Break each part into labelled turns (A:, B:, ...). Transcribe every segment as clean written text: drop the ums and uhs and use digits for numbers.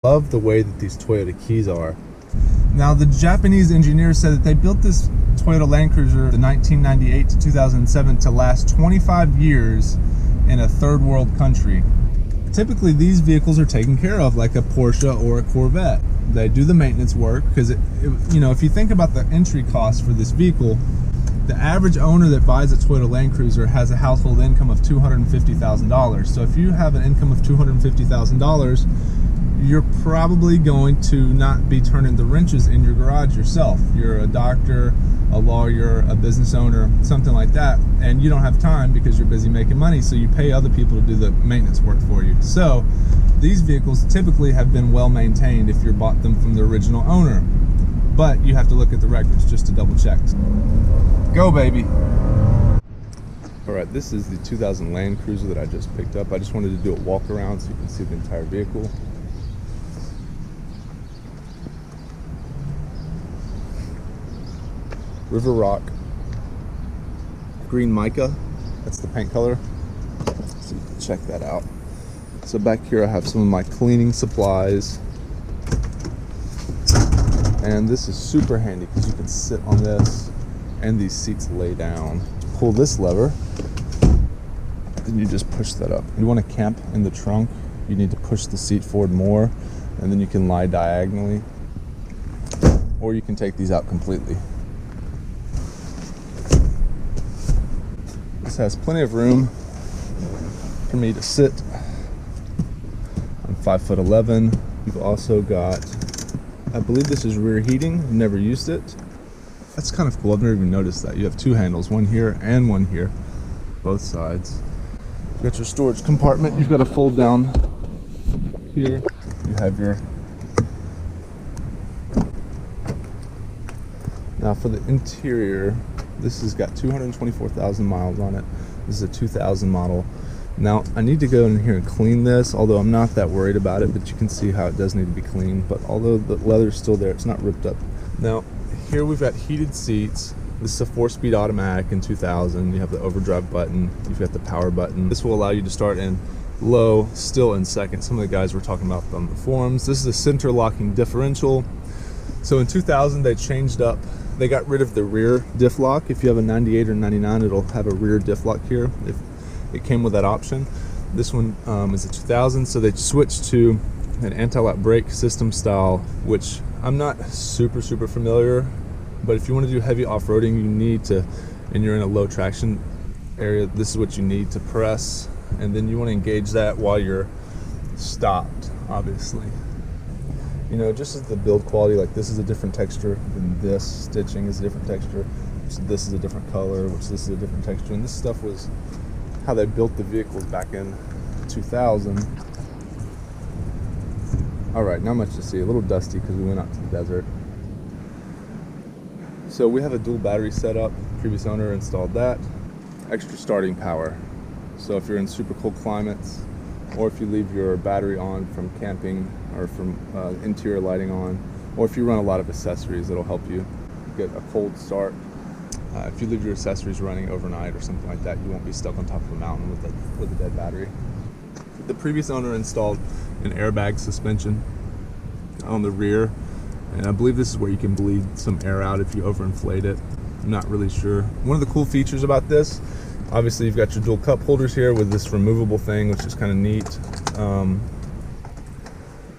A: Love the way that these Toyota keys are.
B: Now, the Japanese engineers said that they built this Toyota Land Cruiser in 1998 to 2007 to last 25 years in a third world country. Typically, these vehicles are taken care of like a Porsche or a Corvette. They do the maintenance work because, if you think about the entry cost for this vehicle, the average owner that buys a Toyota Land Cruiser has a household income of $250,000. So if you have an income of $250,000, you're probably going to not be turning the wrenches in your garage yourself. You're a doctor, a lawyer, a business owner, something like that, and you don't have time because you're busy making money, so you pay other people to do the maintenance work for you. So these vehicles typically have been well maintained if you bought them from the original owner, but you have to look at the records just to double check. Go, baby.
A: All right, this is the 2000 Land Cruiser that I just picked up. I just wanted to do a walk around so you can see the entire vehicle. River Rock, green mica, that's the paint color, so you can check that out. So back here I have some of my cleaning supplies, and this is super handy because you can sit on this and these seats lay down. Pull this lever and you just push that up. You want to camp in the trunk, you need to push the seat forward more, and then you can lie diagonally, or you can take these out completely. This has plenty of room for me to sit. I'm 5'11". You've also got, I believe this is rear heating. I've never used it. That's kind of cool. I've never even noticed that. You have two handles, one here and one here, both sides. You've got your storage compartment. You've got a fold down here. You have your, now for the interior, this has got 224,000 miles on it. This is a 2000 model. Now, I need to go in here and clean this, although I'm not that worried about it, but you can see how it does need to be cleaned. But although the leather's still there, it's not ripped up. Now, here we've got heated seats. This is a 4-speed automatic in 2000. You have the overdrive button. You've got the power button. This will allow you to start in low, still in second. Some of the guys were talking about on the forums. This is a center locking differential. So in 2000, they changed up. They got rid of the rear diff lock. If you have a 98 or 99, it'll have a rear diff lock here. If it came with that option. This one is a 2000, so they switched to an anti-lock brake system style, which I'm not super familiar, but if you want to do heavy off-roading, you need to, and you're in a low traction area, this is what you need to press, and then you want to engage that while you're stopped, obviously. You know, just as the build quality, like this is a different texture than this, stitching is a different texture, so this is a different color, which this is a different texture, and this stuff was how they built the vehicles back in 2000. All right, not much to see, a little dusty because we went out to the desert. So we have a dual battery setup, previous owner installed that. Extra starting power. So if you're in super cold climates, or if you leave your battery on from camping or from interior lighting on, or if you run a lot of accessories, it'll help you get a cold start. If you leave your accessories running overnight or something like that, you won't be stuck on top of a mountain with a dead battery. The previous owner installed an airbag suspension on the rear, and I believe this is where you can bleed some air out if you overinflate it. I'm not really sure. One of the cool features about this, obviously you've got your dual cup holders here with this removable thing, which is kind of neat.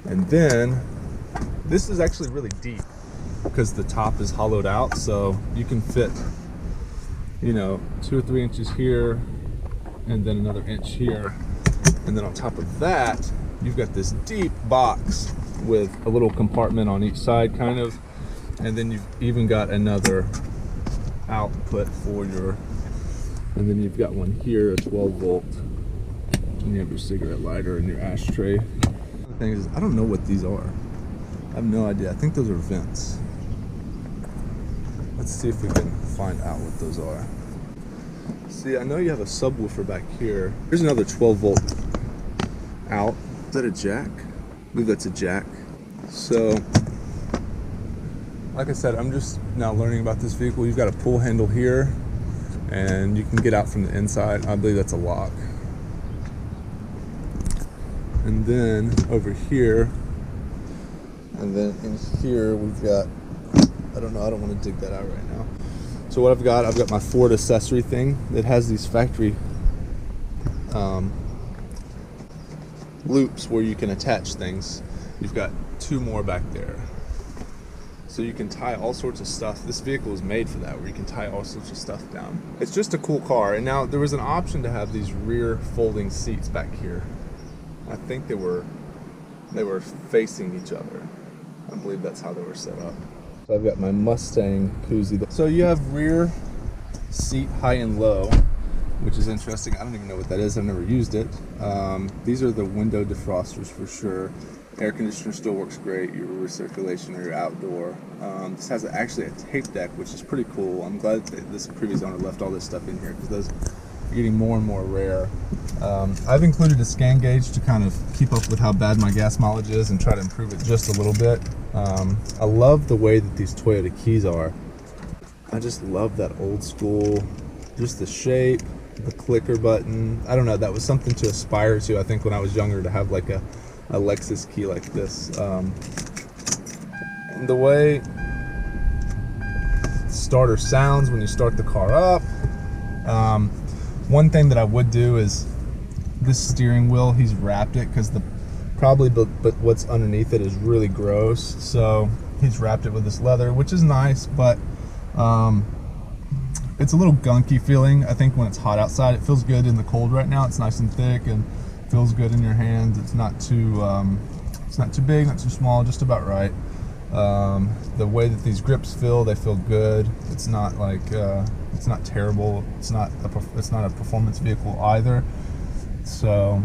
A: And then this is actually really deep because the top is hollowed out, so you can fit, you know, 2 or 3 inches here and then another inch here, and then on top of that you've got this deep box with a little compartment on each side kind of, and then you've even got another output for your, and then you've got one here, a 12 volt, and you have your cigarette lighter and your ashtray. The thing is, I don't know what these are. I have no idea. I think those are vents. Let's see if we can find out what those are. See, I know you have a subwoofer back here. Here's another 12 volt out. Is that a jack? I believe that's a jack. So, like I said, I'm just now learning about this vehicle. You've got a pull handle here, and you can get out from the inside. I believe that's a lock. And then over here, And then in here we've got, I don't know, I don't want to dig that out right now. So what I've got my Ford accessory thing that has these factory loops where you can attach things. You've got 2 more back there. So you can tie all sorts of stuff. This vehicle is made for that, where you can tie all sorts of stuff down. It's just a cool car. And now there was an option to have these rear folding seats back here. I think they were facing each other. I believe that's how they were set up. So I've got my Mustang koozie. So you have rear seat high and low, which is interesting. I don't even know what that is. I've never used it. These are the window defrosters for sure. Air conditioner still works great. Your recirculation or your outdoor. This has actually a tape deck, which is pretty cool. I'm glad that this previous owner left all this stuff in here because those are getting more and more rare. I've included a scan gauge to kind of keep up with how bad my gas mileage is and try to improve it just a little bit. I love the way that these Toyota keys are. I just love that old school, just the shape, the clicker button. I don't know, that was something to aspire to, I think, when I was younger, to have like a Lexus key like this. And the way the starter sounds when you start the car up. One thing that I would do is this steering wheel, he's wrapped it because but what's underneath it is really gross. So he's wrapped it with this leather, which is nice, but it's a little gunky feeling. I think when it's hot outside, it feels good in the cold right now. It's nice and thick and feels good in your hands. It's not too big, not too small, just about right. The way that these grips feel, they feel good. It's not like it's not terrible. It's not a performance vehicle either. So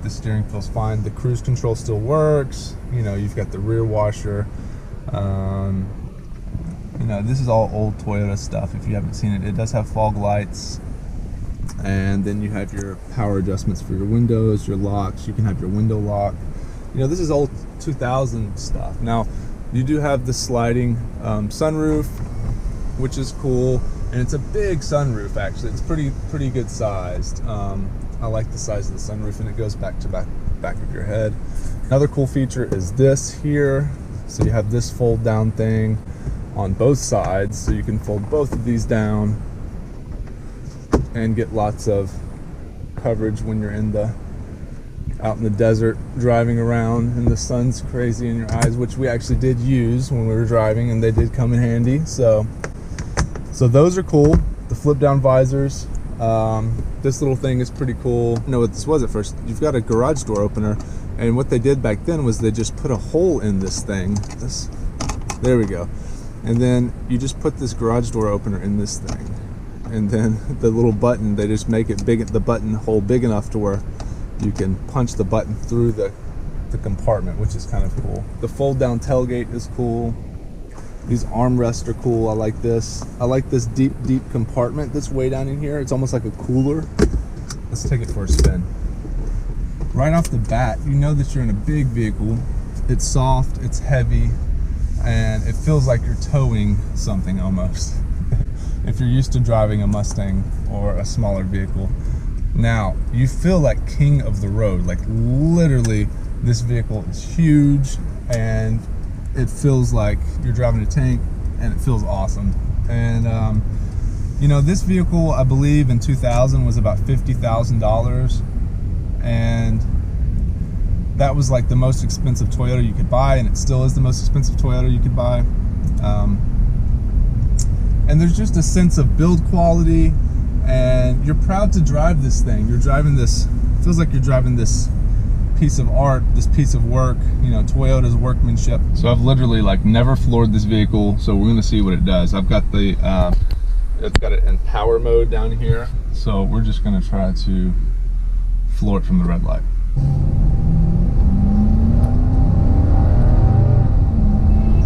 A: the steering feels fine. The cruise control still works. You know, you've got the rear washer. You know, this is all old Toyota stuff. If you haven't seen it, it does have fog lights. And then you have your power adjustments for your windows, your locks. You can have your window lock. You know, this is old 2000 stuff. Now, you do have the sliding sunroof, which is cool, and it's a big sunroof. Actually, it's pretty good sized. I like the size of the sunroof, and it goes back to back of your head. Another cool feature is this here. So you have this fold down thing on both sides, so you can fold both of these down and get lots of coverage when you're out in the desert driving around and the sun's crazy in your eyes, which we actually did use when we were driving, and they did come in handy. So those are cool. The flip down visors. This little thing is pretty cool. I know what this was at first. You've got a garage door opener, and what they did back then was they just put a hole in this thing. There we go. And then you just put this garage door opener in this thing, and then the little button, they just make it big, the button hole big enough to where you can punch the button through the compartment, which is kind of cool. The fold down tailgate is cool. These armrests are cool. I like this. I like this deep compartment that's way down in here. It's almost like a cooler. Let's take it for a spin. Right off the bat, you know that you're in a big vehicle. It's soft, it's heavy, and it feels like you're towing something almost. If you're used to driving a Mustang or a smaller vehicle. Now, you feel like king of the road. Like literally, this vehicle is huge, and it feels like you're driving a tank, and it feels awesome. And you know, this vehicle, I believe in 2000 was about $50,000, and that was like the most expensive Toyota you could buy, and it still is the most expensive Toyota you could buy. And there's just a sense of build quality, and you're proud to drive this thing. You're driving this, feels like you're driving this piece of art, this piece of work, you know, Toyota's workmanship. So I've literally like never floored this vehicle, so we're gonna see what it does. I've got the, it's got it in power mode down here, so we're just gonna try to floor it from the red light.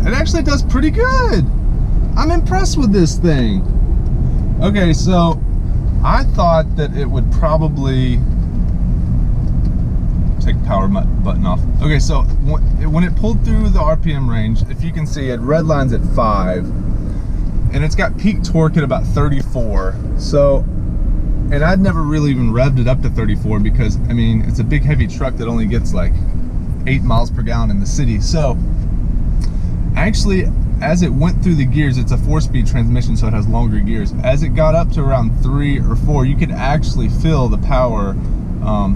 A: It actually does pretty good. I'm impressed with this thing. Okay, so I thought that it would probably take power button off. Okay, so when it pulled through the RPM range, if you can see, it red lines at 5, and it's got peak torque at about 34. So, and I'd never really even revved it up to 34 because, I mean, it's a big heavy truck that only gets like 8 miles per gallon in the city. So
B: Actually, as it went through the gears, it's a 4-speed transmission, so it has longer gears. As it got up to around 3 or 4, you could actually feel the power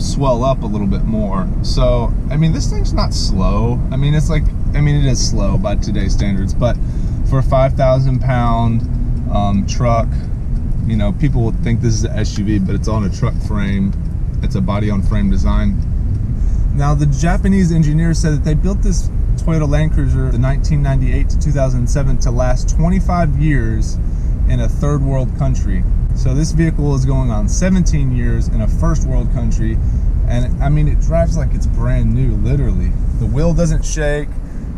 B: swell up a little bit more. So, I mean, this thing's not slow. I mean, it's like, I mean, it is slow by today's standards, but for a 5,000 pound truck, you know, people would think this is an SUV, but it's on a truck frame. It's a body on frame design. Now, the Japanese engineers said that they built this Toyota Land Cruiser in 1998 to 2007 to last 25 years in a third world country. So this vehicle is going on 17 years in a first world country, and I mean, it drives like it's brand new, literally. The wheel doesn't shake,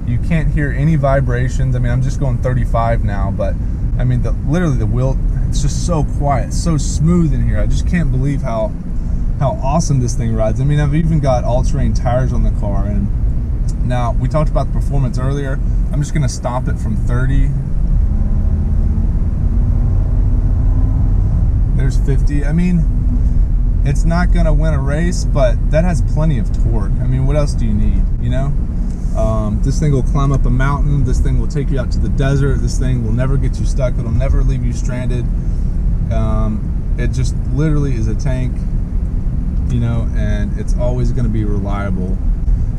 B: you can't hear any vibrations. I mean, I'm just going 35 now, but I mean, literally the wheel, it's just so quiet, so smooth in here. I just can't believe how awesome this thing rides. I mean, I've even got all-terrain tires on the car. And now, we talked about the performance earlier. I'm just gonna stop it from 30. There's 50. I mean, it's not gonna win a race, but that has plenty of torque. I mean, what else do you need, you know? This thing will climb up a mountain. This thing will take you out to the desert. This thing will never get you stuck. It'll never leave you stranded. It just literally is a tank, you know, and it's always gonna be reliable.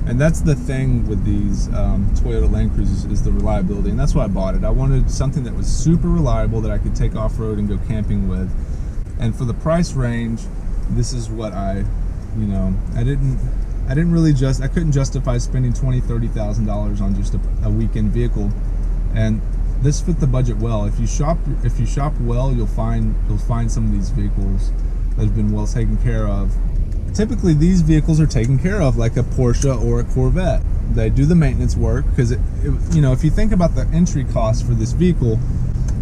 B: And that's the thing with these Toyota Land Cruisers, is the reliability, and that's why I bought it. I wanted something that was super reliable that I could take off-road and go camping with. And for the price range, this is what I couldn't justify spending $20,000-$30,000 on just a weekend vehicle. And this fit the budget well. If you shop well, you'll find some of these vehicles that have been well taken care of. Typically, these vehicles are taken care of like a Porsche or a Corvette. They do the maintenance work because you know, if you think about the entry cost for this vehicle,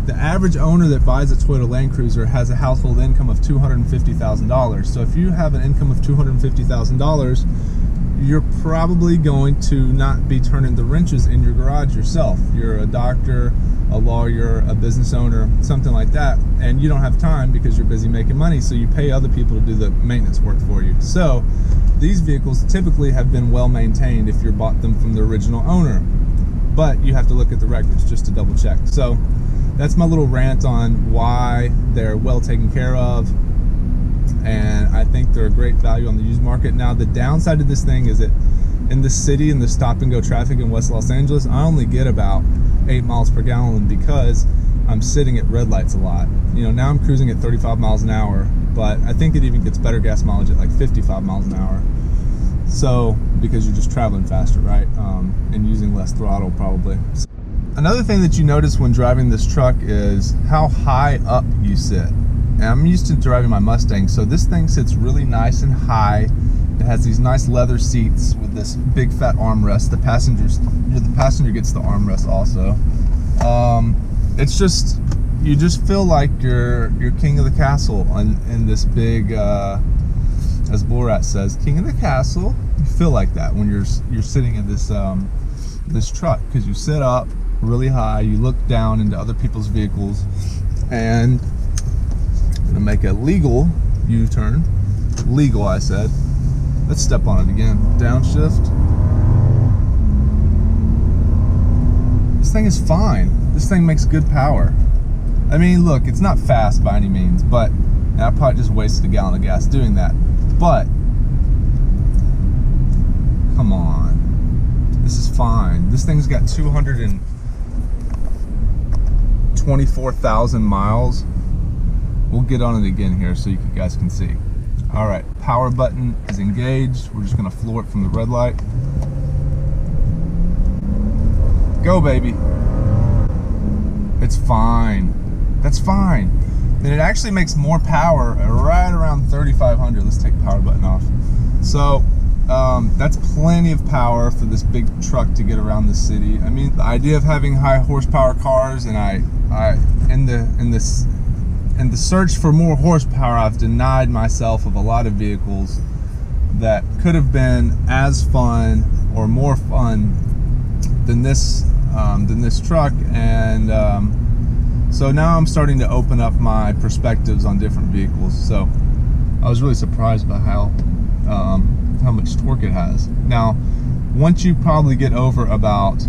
B: the average owner that buys a Toyota Land Cruiser has a household income of $250,000. So if you have an income of $250,000, you're probably going to not be turning the wrenches in your garage yourself. You're a doctor, a lawyer, a business owner, something like that, and you don't have time because you're busy making money, so you pay other people to do the maintenance work for you. So these vehicles typically have been well maintained if you bought them from the original owner, but you have to look at the records just to double check. So that's my little rant on why they're well taken care of, and I think they're a great value on the used market. Now, the downside of this thing is that in the city, in the stop and go traffic in West Los Angeles, I only get about 8 miles per gallon because I'm sitting at red lights a lot. You know, now I'm cruising at 35 miles an hour, but I think it even gets better gas mileage at like 55 miles an hour. So, because you're just traveling faster, right? And using less throttle probably. Another thing that you notice when driving this truck is how high up you sit. And I'm used to driving my Mustang, so this thing sits really nice and high. It has these nice leather seats with this big fat armrest. The passenger gets the armrest also. It's just, you just feel like you're king of the castle in this big, as Borat says, king of the castle. You feel like that when you're sitting in this this truck, because you sit up really high, you look down into other people's vehicles, and I'm gonna make a legal U-turn. Legal, I said. Let's step on it again. Downshift. This thing is fine. This thing makes good power. I mean, look, it's not fast by any means, but I probably just wasted a gallon of gas doing that. But come on, this is fine. This thing's got 224,000 miles. We'll get on it again here so you guys can see. All right, power button is engaged. We're just gonna floor it from the red light. Go, baby. It's fine. That's fine. And it actually makes more power at right around 3,500. Let's take the power button off. So that's plenty of power for this big truck to get around the city. I mean, the idea of having high horsepower cars, and in the search for more horsepower, I've denied myself of a lot of vehicles that could have been as fun or more fun than this truck. And so now I'm starting to open up my perspectives on different vehicles. So I was really surprised by how much torque it has. Now, once you probably get over about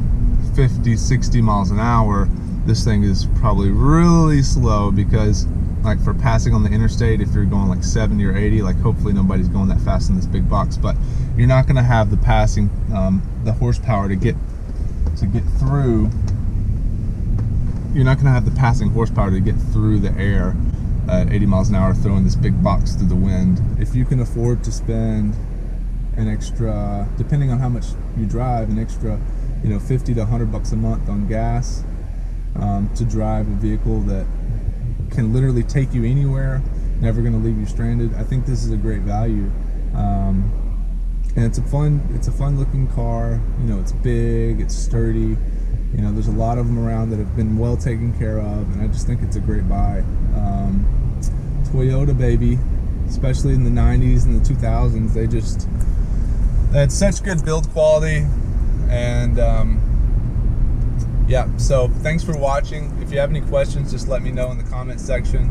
B: 50, 60 miles an hour, this thing is probably really slow, because like for passing on the interstate, if you're going like 70 or 80, like hopefully nobody's going that fast in this big box, but you're not going to have the passing, the horsepower to get through. You're not going to have the passing horsepower to get through the air at 80 miles an hour throwing this big box through the wind. If you can afford to spend an extra, depending on how much you drive, an extra, 50 to 100 bucks a month on gas, to drive a vehicle that can literally take you anywhere, never going to leave you stranded, I think this is a great value. And it's a fun looking car. It's big, it's sturdy. There's a lot of them around that have been well taken care of, and I just think it's a great buy. Toyota, baby, especially in the 90s and the 2000s, they had such good build quality. And yeah, so thanks for watching. If you have any questions, just let me know in the comment section.